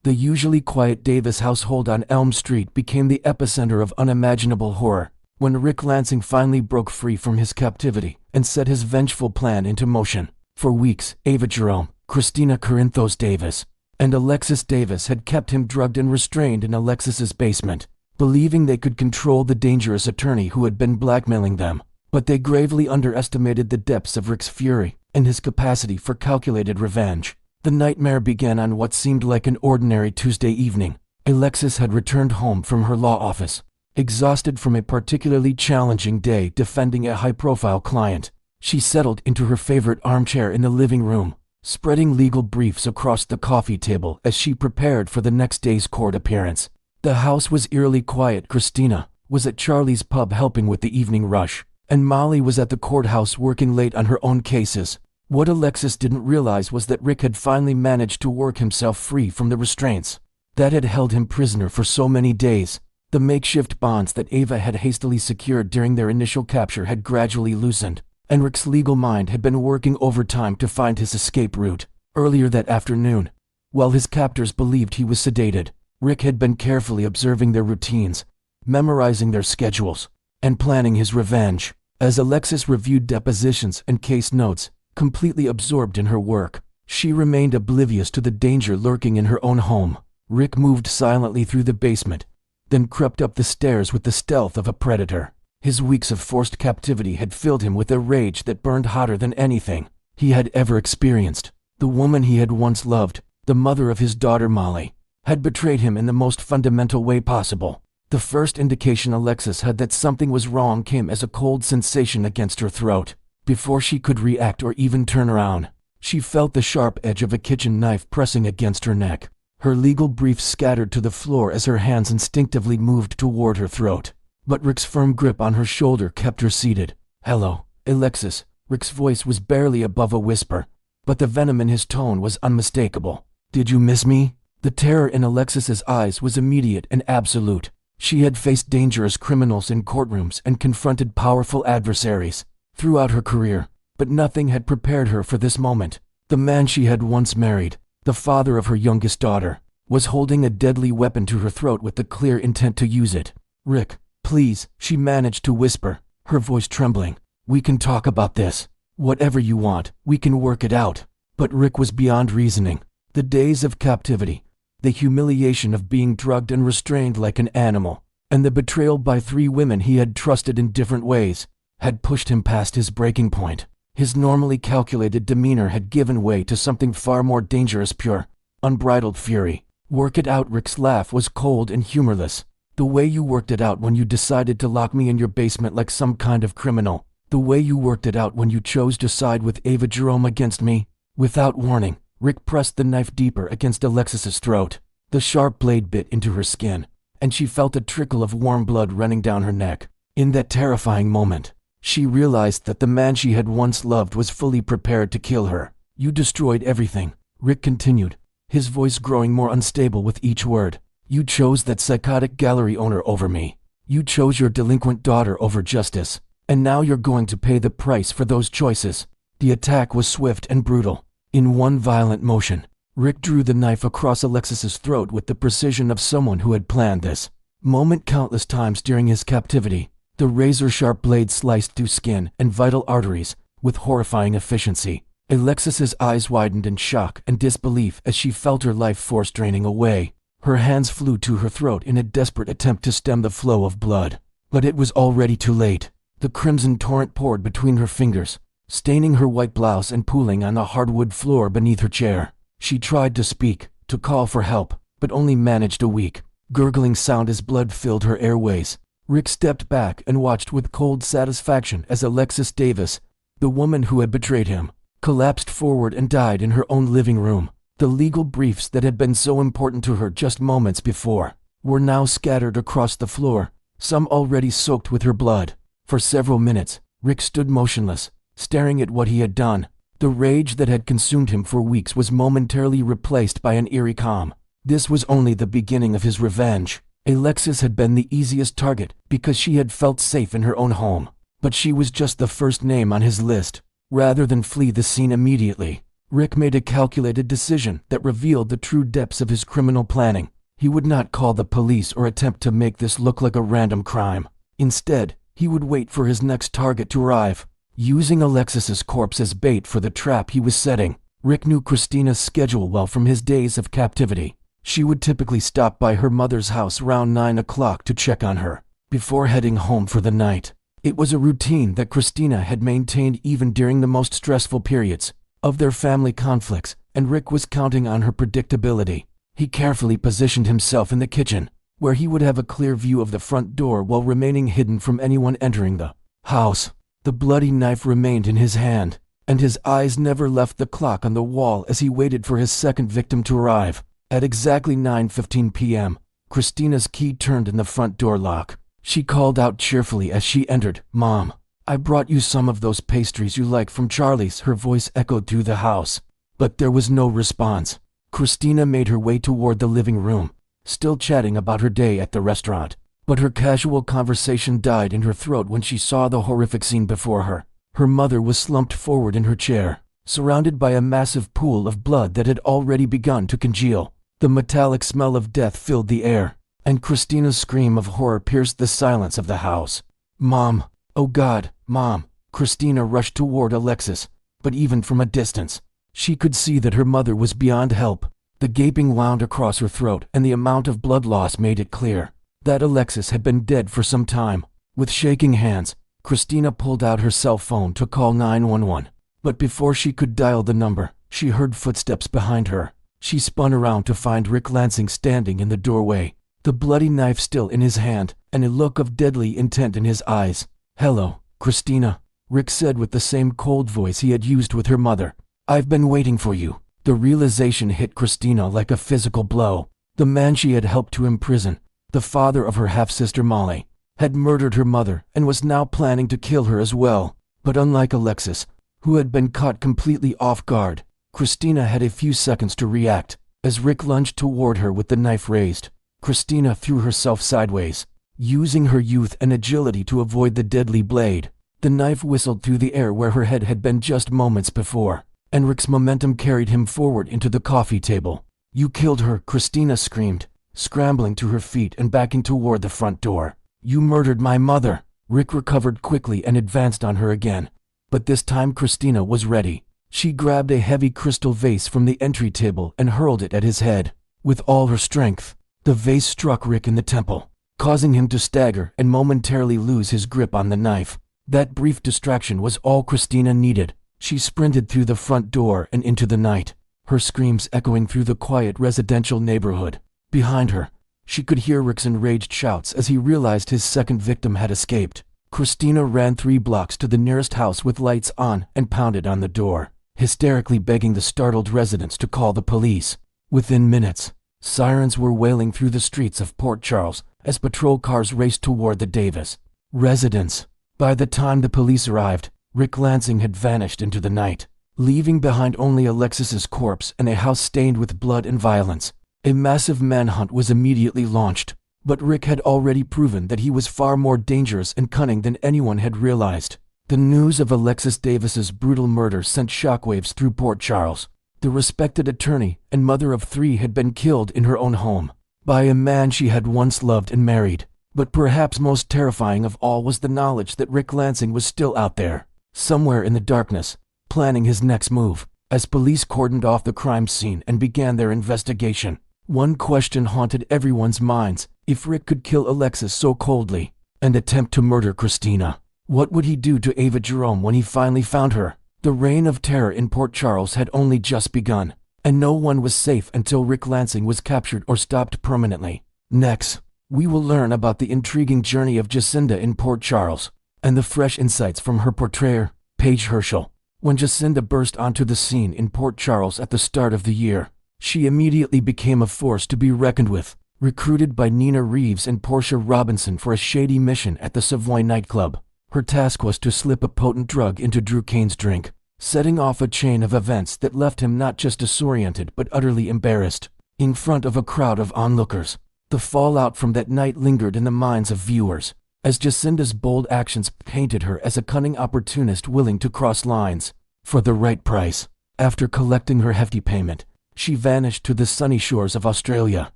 The usually quiet Davis household on Elm Street became the epicenter of unimaginable horror when Rick Lansing finally broke free from his captivity and set his vengeful plan into motion. For weeks, Ava Jerome, Christina Corinthos Davis, and Alexis Davis had kept him drugged and restrained in Alexis's basement, believing they could control the dangerous attorney who had been blackmailing them. But they gravely underestimated the depths of Rick's fury and his capacity for calculated revenge. The nightmare began on what seemed like an ordinary Tuesday evening. Alexis had returned home from her law office, exhausted from a particularly challenging day defending a high-profile client. She settled into her favorite armchair in the living room, spreading legal briefs across the coffee table as she prepared for the next day's court appearance. The house was eerily quiet. Christina was at Charlie's pub helping with the evening rush, and Molly was at the courthouse working late on her own cases. What Alexis didn't realize was that Rick had finally managed to work himself free from the restraints that had held him prisoner for so many days. The makeshift bonds that Ava had hastily secured during their initial capture had gradually loosened, and Rick's legal mind had been working overtime to find his escape route. Earlier that afternoon, while his captors believed he was sedated, Rick had been carefully observing their routines, memorizing their schedules, and planning his revenge. As Alexis reviewed depositions and case notes, completely absorbed in her work, she remained oblivious to the danger lurking in her own home. Rick moved silently through the basement, then crept up the stairs with the stealth of a predator. His weeks of forced captivity had filled him with a rage that burned hotter than anything he had ever experienced. The woman he had once loved, the mother of his daughter Molly, had betrayed him in the most fundamental way possible. The first indication Alexis had that something was wrong came as a cold sensation against her throat. Before she could react or even turn around, she felt the sharp edge of a kitchen knife pressing against her neck. Her legal briefs scattered to the floor as her hands instinctively moved toward her throat. But Rick's firm grip on her shoulder kept her seated. "Hello, Alexis." Rick's voice was barely above a whisper, but the venom in his tone was unmistakable. "Did you miss me?" The terror in Alexis's eyes was immediate and absolute. She had faced dangerous criminals in courtrooms and confronted powerful adversaries throughout her career, but nothing had prepared her for this moment. The man she had once married, the father of her youngest daughter, was holding a deadly weapon to her throat with the clear intent to use it. "Rick, please," she managed to whisper, her voice trembling. "We can talk about this. Whatever you want, we can work it out." But Rick was beyond reasoning. The days of captivity, the humiliation of being drugged and restrained like an animal, and the betrayal by 3 women he had trusted in different ways, had pushed him past his breaking point. His normally calculated demeanor had given way to something far more dangerous: pure, unbridled fury. "Work it out." Rick's laugh was cold and humorless. "The way you worked it out when you decided to lock me in your basement like some kind of criminal. The way you worked it out when you chose to side with Ava Jerome against me." Without warning, Rick pressed the knife deeper against Alexis's throat. The sharp blade bit into her skin, and she felt a trickle of warm blood running down her neck. In that terrifying moment, she realized that the man she had once loved was fully prepared to kill her. "You destroyed everything," Rick continued, his voice growing more unstable with each word. "You chose that psychotic gallery owner over me. You chose your delinquent daughter over justice. And now you're going to pay the price for those choices." The attack was swift and brutal. In one violent motion, Rick drew the knife across Alexis's throat with the precision of someone who had planned this moment countless times during his captivity. The razor-sharp blade sliced through skin and vital arteries with horrifying efficiency. Alexis's eyes widened in shock and disbelief as she felt her life force draining away. Her hands flew to her throat in a desperate attempt to stem the flow of blood. But it was already too late. The crimson torrent poured between her fingers, staining her white blouse and pooling on the hardwood floor beneath her chair. She tried to speak, to call for help, but only managed a weak, gurgling sound as blood filled her airways. Rick stepped back and watched with cold satisfaction as Alexis Davis, the woman who had betrayed him, collapsed forward and died in her own living room. The legal briefs that had been so important to her just moments before were now scattered across the floor, some already soaked with her blood. For several minutes, Rick stood motionless, staring at what he had done. The rage that had consumed him for weeks was momentarily replaced by an eerie calm. This was only the beginning of his revenge. Alexis had been the easiest target because she had felt safe in her own home, but she was just the first name on his list. Rather than flee the scene immediately, Rick made a calculated decision that revealed the true depths of his criminal planning. He would not call the police or attempt to make this look like a random crime. Instead, he would wait for his next target to arrive. Using Alexis's corpse as bait for the trap he was setting, Rick knew Christina's schedule well from his days of captivity. She would typically stop by her mother's house around 9 o'clock to check on her, before heading home for the night. It was a routine that Christina had maintained even during the most stressful periods of their family conflicts, and Rick was counting on her predictability. He carefully positioned himself in the kitchen, where he would have a clear view of the front door while remaining hidden from anyone entering the house. The bloody knife remained in his hand, and his eyes never left the clock on the wall as he waited for his second victim to arrive. At exactly 9:15 p.m., Christina's key turned in the front door lock. She called out cheerfully as she entered, "Mom, I brought you some of those pastries you like from Charlie's." Her voice echoed through the house, but there was no response. Christina made her way toward the living room, still chatting about her day at the restaurant. But her casual conversation died in her throat when she saw the horrific scene before her. Her mother was slumped forward in her chair, surrounded by a massive pool of blood that had already begun to congeal. The metallic smell of death filled the air, and Christina's scream of horror pierced the silence of the house. "Mom! Oh God, Mom!" Christina rushed toward Alexis, but even from a distance, she could see that her mother was beyond help. The gaping wound across her throat and the amount of blood loss made it clear that Alexis had been dead for some time. With shaking hands, Christina pulled out her cell phone to call 911. But before she could dial the number, she heard footsteps behind her. She spun around to find Rick Lansing standing in the doorway, the bloody knife still in his hand, and a look of deadly intent in his eyes. "Hello, Christina," Rick said with the same cold voice he had used with her mother. "I've been waiting for you." The realization hit Christina like a physical blow. The man she had helped to imprison, the father of her half-sister Molly, had murdered her mother and was now planning to kill her as well. But unlike Alexis, who had been caught completely off guard, Christina had a few seconds to react. As Rick lunged toward her with the knife raised, Christina threw herself sideways, using her youth and agility to avoid the deadly blade. The knife whistled through the air where her head had been just moments before, and Rick's momentum carried him forward into the coffee table. "You killed her," Christina screamed, scrambling to her feet and backing toward the front door. "You murdered my mother." Rick recovered quickly and advanced on her again. But this time Christina was ready. She grabbed a heavy crystal vase from the entry table and hurled it at his head. With all her strength, the vase struck Rick in the temple, causing him to stagger and momentarily lose his grip on the knife. That brief distraction was all Christina needed. She sprinted through the front door and into the night, her screams echoing through the quiet residential neighborhood. Behind her, she could hear Rick's enraged shouts as he realized his second victim had escaped. Christina ran 3 blocks to the nearest house with lights on and pounded on the door, hysterically begging the startled residents to call the police. Within minutes, sirens were wailing through the streets of Port Charles as patrol cars raced toward the Davis residence. By the time the police arrived, Rick Lansing had vanished into the night, leaving behind only Alexis's corpse and a house stained with blood and violence. A massive manhunt was immediately launched, but Rick had already proven that he was far more dangerous and cunning than anyone had realized. The news of Alexis Davis's brutal murder sent shockwaves through Port Charles. The respected attorney and mother of 3 had been killed in her own home by a man she had once loved and married. But perhaps most terrifying of all was the knowledge that Rick Lansing was still out there, somewhere in the darkness, planning his next move. As police cordoned off the crime scene and began their investigation, one question haunted everyone's minds: if Rick could kill Alexis so coldly and attempt to murder Christina, what would he do to Ava Jerome when he finally found her? The reign of terror in Port Charles had only just begun, and no one was safe until Rick Lansing was captured or stopped permanently. Next, we will learn about the intriguing journey of Jacinda in Port Charles, and the fresh insights from her portrayer, Paige Herschel. When Jacinda burst onto the scene in Port Charles at the start of the year, she immediately became a force to be reckoned with. Recruited by Nina Reeves and Portia Robinson for a shady mission at the Savoy nightclub, her task was to slip a potent drug into Drew Kane's drink, setting off a chain of events that left him not just disoriented but utterly embarrassed. In front of a crowd of onlookers, the fallout from that night lingered in the minds of viewers, as Jacinda's bold actions painted her as a cunning opportunist willing to cross lines for the right price. After collecting her hefty payment, she vanished to the sunny shores of Australia,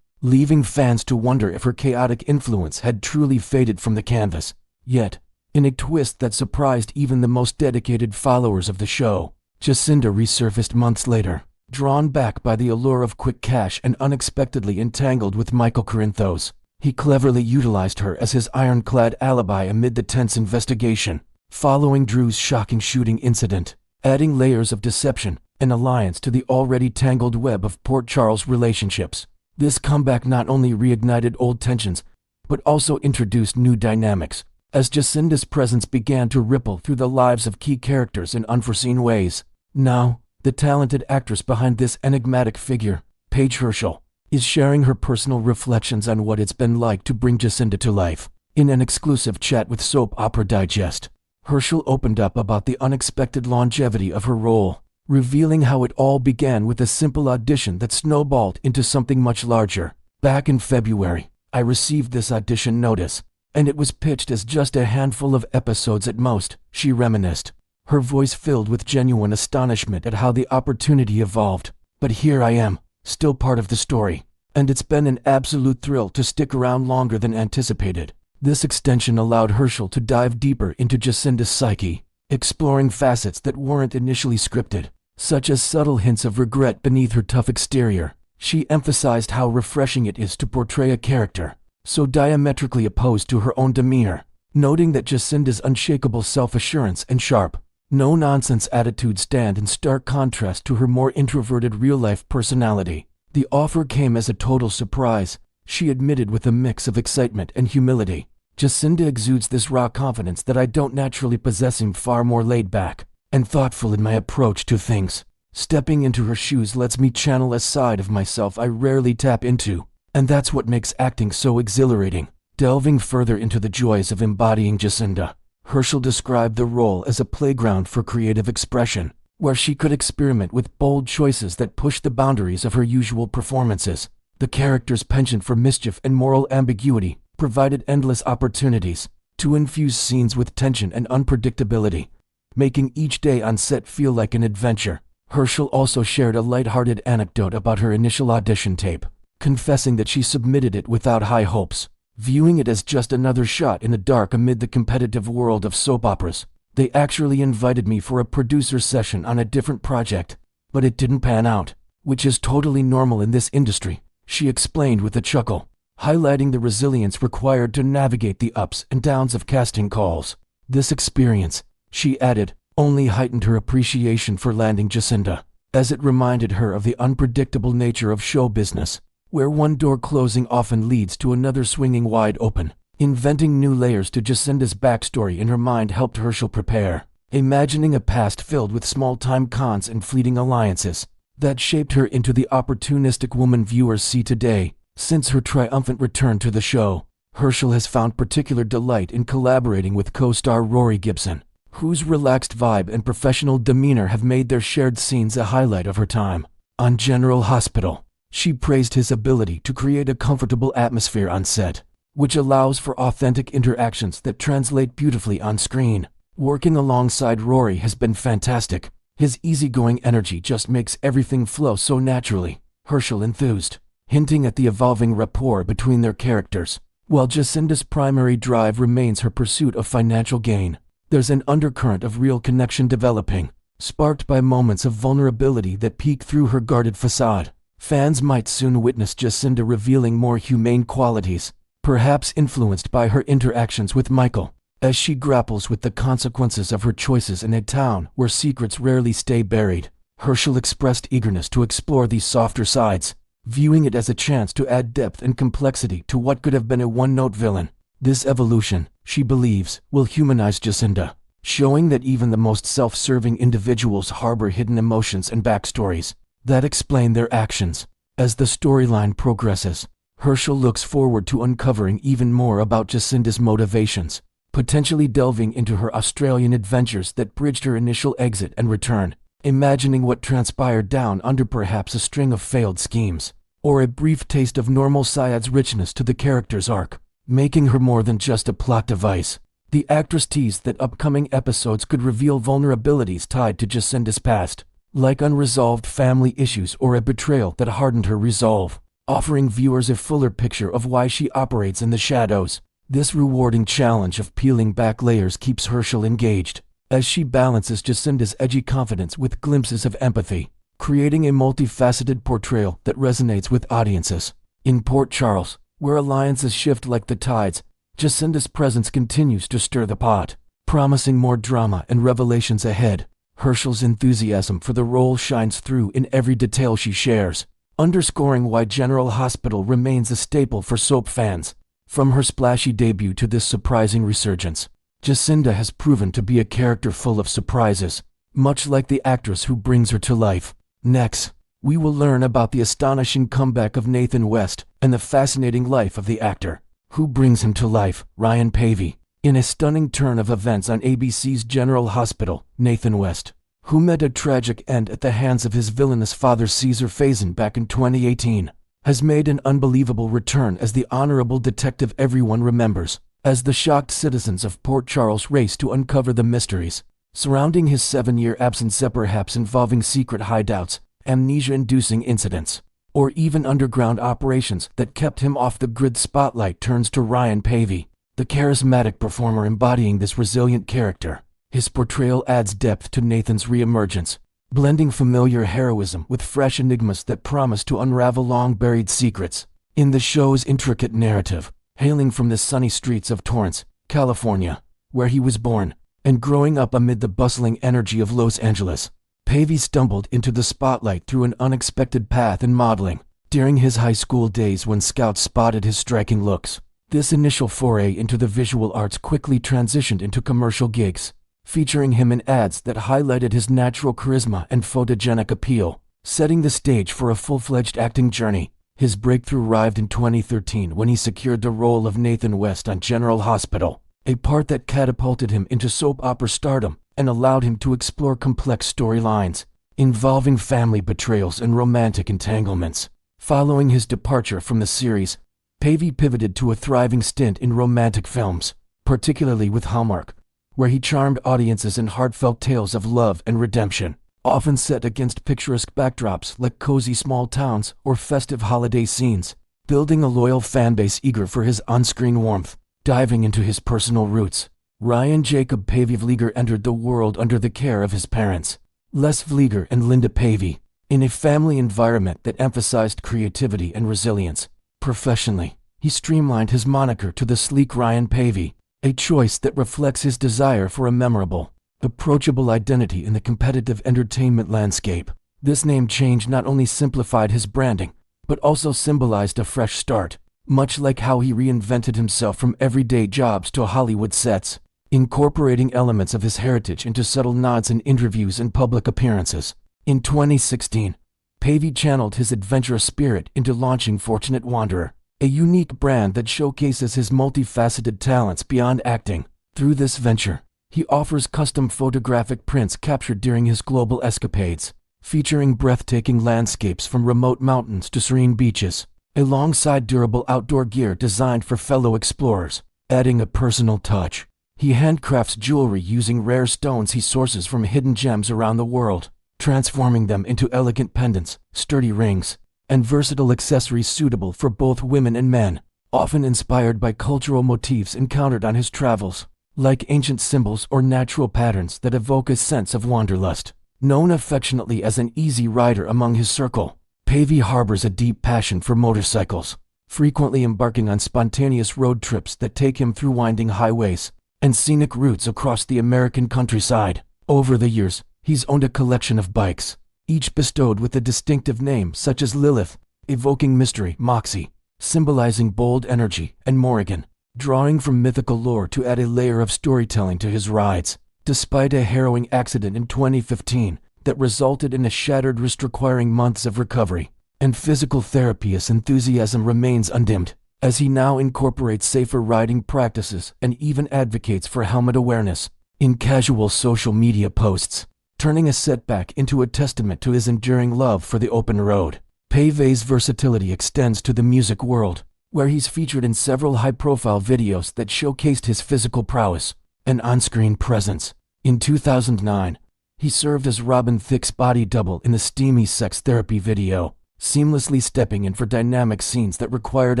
leaving fans to wonder if her chaotic influence had truly faded from the canvas. Yet, in a twist that surprised even the most dedicated followers of the show, Jacinda resurfaced months later, drawn back by the allure of quick cash and unexpectedly entangled with Michael Corinthos. He cleverly utilized her as his ironclad alibi amid the tense investigation, following Drew's shocking shooting incident, adding layers of deception and alliance to the already tangled web of Port Charles relationships. This comeback not only reignited old tensions, but also introduced new dynamics, as Jacinda's presence began to ripple through the lives of key characters in unforeseen ways. Now, the talented actress behind this enigmatic figure, Paige Herschel, is sharing her personal reflections on what it's been like to bring Jacinda to life. In an exclusive chat with Soap Opera Digest, Herschel opened up about the unexpected longevity of her role, revealing how it all began with a simple audition that snowballed into something much larger. Back in February, I received this audition notice, and it was pitched as just a handful of episodes at most, she reminisced, her voice filled with genuine astonishment at how the opportunity evolved. But here I am, still part of the story, and it's been an absolute thrill to stick around longer than anticipated. This extension allowed Herschel to dive deeper into Jacinda's psyche, exploring facets that weren't initially scripted, such as subtle hints of regret beneath her tough exterior. She emphasized how refreshing it is to portray a character so diametrically opposed to her own demeanor, noting that Jacinda's unshakable self-assurance and sharp, no-nonsense attitude stand in stark contrast to her more introverted real-life personality. The offer came as a total surprise, she admitted with a mix of excitement and humility. Jacinda exudes this raw confidence that I don't naturally possess. I'm far more laid back and thoughtful in my approach to things. Stepping into her shoes lets me channel a side of myself I rarely tap into, and that's what makes acting so exhilarating. Delving further into the joys of embodying Jacinda, Herschel described the role as a playground for creative expression, where she could experiment with bold choices that pushed the boundaries of her usual performances. The character's penchant for mischief and moral ambiguity provided endless opportunities to infuse scenes with tension and unpredictability, making each day on set feel like an adventure. Herschel also shared a lighthearted anecdote about her initial audition tape, confessing that she submitted it without high hopes, viewing it as just another shot in the dark amid the competitive world of soap operas. They actually invited me for a producer session on a different project, but it didn't pan out, which is totally normal in this industry, she explained with a chuckle, highlighting the resilience required to navigate the ups and downs of casting calls. This experience, she added, only heightened her appreciation for landing Jacinda, as it reminded her of the unpredictable nature of show business, where one door closing often leads to another swinging wide open. Inventing new layers to Jacinda's backstory in her mind helped Herschel prepare, imagining a past filled with small-time cons and fleeting alliances that shaped her into the opportunistic woman viewers see today. Since her triumphant return to the show, Herschel has found particular delight in collaborating with co-star Rory Gibson, whose relaxed vibe and professional demeanor have made their shared scenes a highlight of her time on General Hospital. She praised his ability to create a comfortable atmosphere on set, which allows for authentic interactions that translate beautifully on screen. Working alongside Rory has been fantastic. His easygoing energy just makes everything flow so naturally, Herschel enthused, hinting at the evolving rapport between their characters. While Jacinda's primary drive remains her pursuit of financial gain, there's an undercurrent of real connection developing, sparked by moments of vulnerability that peek through her guarded facade. Fans might soon witness Jacinda revealing more humane qualities, perhaps influenced by her interactions with Michael, as she grapples with the consequences of her choices in a town where secrets rarely stay buried. Herschel expressed eagerness to explore these softer sides, viewing it as a chance to add depth and complexity to what could have been a one-note villain. This evolution, she believes, will humanize Jacinda, showing that even the most self-serving individuals harbor hidden emotions and backstories that explain their actions. As the storyline progresses, Herschel looks forward to uncovering even more about Jacinda's motivations, potentially delving into her Australian adventures that bridged her initial exit and return, imagining what transpired down under perhaps a string of failed schemes, or a brief taste of normal Syed's richness to the character's arc, making her more than just a plot device. The actress teased that upcoming episodes could reveal vulnerabilities tied to Jacinda's past, like unresolved family issues or a betrayal that hardened her resolve, offering viewers a fuller picture of why she operates in the shadows. This rewarding challenge of peeling back layers keeps Herschel engaged, as she balances Jacinda's edgy confidence with glimpses of empathy, creating a multifaceted portrayal that resonates with audiences. In Port Charles, where alliances shift like the tides, Jacinda's presence continues to stir the pot, promising more drama and revelations ahead. Herschel's enthusiasm for the role shines through in every detail she shares, underscoring why General Hospital remains a staple for soap fans. From her splashy debut to this surprising resurgence, Jacinda has proven to be a character full of surprises, much like the actress who brings her to life. Next, we will learn about the astonishing comeback of Nathan West and the fascinating life of the actor who brings him to life, Ryan Pavey. In a stunning turn of events on ABC's General Hospital, Nathan West, who met a tragic end at the hands of his villainous father Caesar Faison back in 2018, has made an unbelievable return as the honorable detective everyone remembers, as the shocked citizens of Port Charles race to uncover the mysteries surrounding his 7-year absence, perhaps involving secret hideouts, amnesia-inducing incidents, or even underground operations that kept him off the grid. Spotlight turns to Ryan Pavey, the charismatic performer embodying this resilient character. His portrayal adds depth to Nathan's reemergence, blending familiar heroism with fresh enigmas that promise to unravel long-buried secrets. In the show's intricate narrative, hailing from the sunny streets of Torrance, California, where he was born, and growing up amid the bustling energy of Los Angeles, Pavey stumbled into the spotlight through an unexpected path in modeling. During his high school days when scouts spotted his striking looks, this initial foray into the visual arts quickly transitioned into commercial gigs, featuring him in ads that highlighted his natural charisma and photogenic appeal, setting the stage for a full-fledged acting journey. His breakthrough arrived in 2013 when he secured the role of Nathan West on General Hospital, a part that catapulted him into soap opera stardom and allowed him to explore complex storylines involving family betrayals and romantic entanglements. Following his departure from the series, Pavey pivoted to a thriving stint in romantic films, particularly with Hallmark, where he charmed audiences in heartfelt tales of love and redemption, often set against picturesque backdrops like cozy small towns or festive holiday scenes, building a loyal fanbase eager for his on-screen warmth. Diving into his personal roots, Ryan Jacob Pavey Vlieger entered the world under the care of his parents, Les Vlieger and Linda Pavey, in a family environment that emphasized creativity and resilience. Professionally, he streamlined his moniker to the sleek Ryan Pavey, a choice that reflects his desire for a memorable, approachable identity in the competitive entertainment landscape. This name change not only simplified his branding, but also symbolized a fresh start, much like how he reinvented himself from everyday jobs to Hollywood sets, incorporating elements of his heritage into subtle nods in interviews and public appearances. In 2016, Pavey channeled his adventurous spirit into launching Fortunate Wanderer, a unique brand that showcases his multifaceted talents beyond acting. Through this venture, he offers custom photographic prints captured during his global escapades, featuring breathtaking landscapes from remote mountains to serene beaches, alongside durable outdoor gear designed for fellow explorers. Adding a personal touch, he handcrafts jewelry using rare stones he sources from hidden gems around the world, transforming them into elegant pendants, sturdy rings, and versatile accessories suitable for both women and men, often inspired by cultural motifs encountered on his travels, like ancient symbols or natural patterns that evoke a sense of wanderlust. Known affectionately as an easy rider among his circle, Pavey harbors a deep passion for motorcycles, frequently embarking on spontaneous road trips that take him through winding highways and scenic routes across the American countryside. Over the years, he's owned a collection of bikes, each bestowed with a distinctive name such as Lilith, evoking mystery, Moxie, symbolizing bold energy, and Morrigan, drawing from mythical lore to add a layer of storytelling to his rides. Despite a harrowing accident in 2015, that resulted in a shattered wrist requiring months of recovery and physical therapy, his enthusiasm remains undimmed, as he now incorporates safer riding practices and even advocates for helmet awareness in casual social media posts, turning a setback into a testament to his enduring love for the open road. Pavey's versatility extends to the music world, where he's featured in several high-profile videos that showcased his physical prowess and on-screen presence. In 2009, He served as Robin Thicke's body double in the steamy sex therapy video, seamlessly stepping in for dynamic scenes that required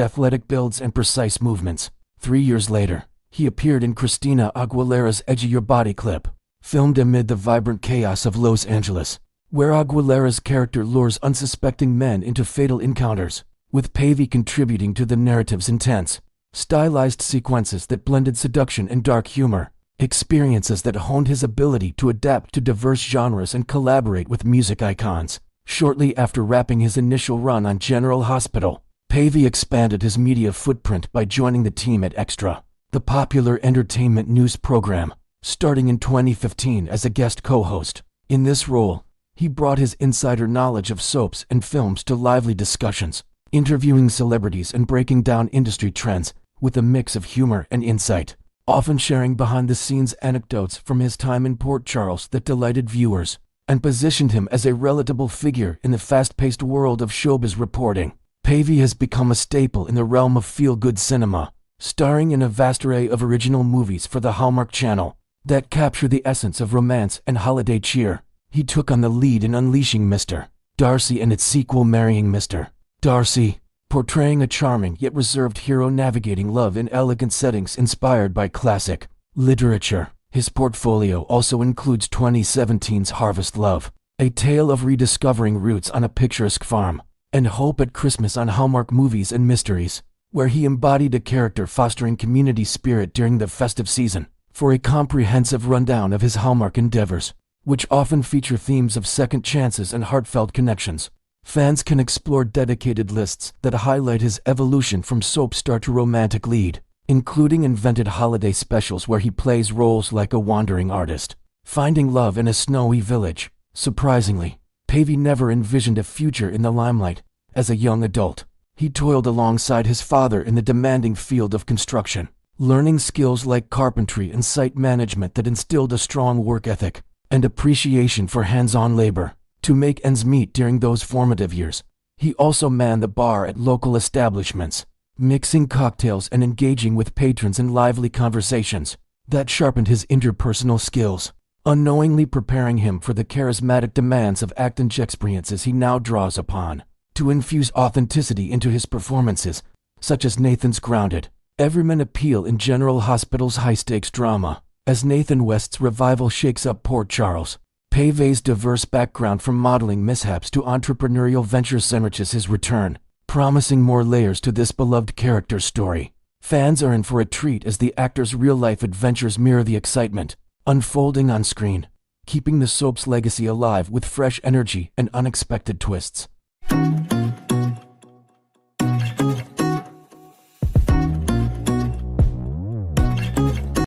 athletic builds and precise movements. 3 years later, he appeared in Christina Aguilera's Edgy Your Body clip, filmed amid the vibrant chaos of Los Angeles, where Aguilera's character lures unsuspecting men into fatal encounters, with Pavey contributing to the narrative's intense, stylized sequences that blended seduction and dark humor, experiences that honed his ability to adapt to diverse genres and collaborate with music icons. Shortly after wrapping his initial run on General Hospital, Pavey expanded his media footprint by joining the team at Extra, the popular entertainment news program, starting in 2015 as a guest co-host. In this role, he brought his insider knowledge of soaps and films to lively discussions, interviewing celebrities and breaking down industry trends with a mix of humor and insight, often sharing behind-the-scenes anecdotes from his time in Port Charles that delighted viewers and positioned him as a relatable figure in the fast-paced world of showbiz reporting. Pavey has become a staple in the realm of feel-good cinema, starring in a vast array of original movies for the Hallmark Channel that capture the essence of romance and holiday cheer. He took on the lead in Unleashing Mr. Darcy and its sequel Marrying Mr. Darcy, portraying a charming yet reserved hero navigating love in elegant settings inspired by classic literature. His portfolio also includes 2017's Harvest Love, a tale of rediscovering roots on a picturesque farm, and Hope at Christmas on Hallmark Movies and Mysteries, where he embodied a character fostering community spirit during the festive season. For a comprehensive rundown of his Hallmark endeavors, which often feature themes of second chances and heartfelt connections, fans can explore dedicated lists that highlight his evolution from soap star to romantic lead, including invented holiday specials where he plays roles like a wandering artist, finding love in a snowy village. Surprisingly, Pavey never envisioned a future in the limelight. As a young adult, he toiled alongside his father in the demanding field of construction, learning skills like carpentry and site management that instilled a strong work ethic and appreciation for hands-on labor to make ends meet during those formative years. He also manned the bar at local establishments, mixing cocktails and engaging with patrons in lively conversations that sharpened his interpersonal skills, unknowingly preparing him for the charismatic demands of acting experiences he now draws upon to infuse authenticity into his performances, such as Nathan's grounded, everyman appeal in General Hospital's high-stakes drama. As Nathan West's revival shakes up Port Charles, Pavey's diverse background from modeling mishaps to entrepreneurial ventures enriches his return, promising more layers to this beloved character's story. Fans are in for a treat as the actor's real-life adventures mirror the excitement unfolding on screen, keeping the soap's legacy alive with fresh energy and unexpected twists.